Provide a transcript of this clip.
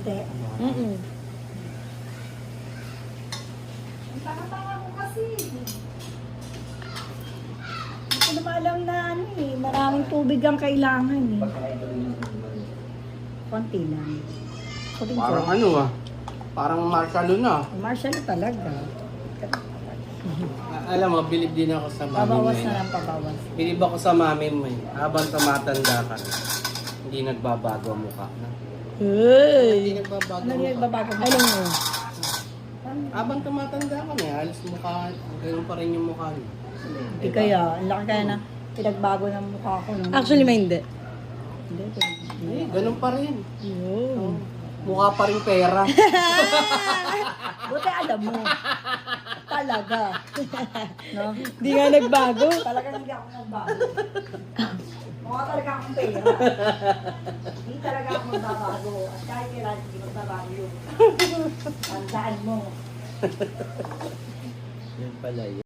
Hindi. Mm-mm. Ang tanga-tanga ko kasi. Hindi ko naman alam na ano eh. Maraming tubig ang kailangan eh. Konti lang. Konti Parang ko. ano ah. Parang marshalo na. Marshall talaga. Alam mo, bilib din ako sa mami Pabawas mo. na lang, pabawas. Bilib ako sa mami mo eh. Habang tumatanda ka, hindi nagbabago ang mukha. Hindi Hey! nagbabago Ano ang yung mukha. babago mo? Alam mo, Habang tumatanda ka na, halos mukha, ganun pa rin yung mukha niya. Hindi kaya. Ang laki kaya na pinagbago ng mukha ko. No? actually may hindi. Hindi. Eh, ganun pa rin. Yun. Mukha pa rin pera. Buti alam mo. Talaga. No? Di nga nagbago. Talagang hindi ako nagbago. Mukha talaga akong pera. Hindi talaga ako magbabago. At kahit kailan, hindi magbabago yun. Tandaan mo. Yan pala yun.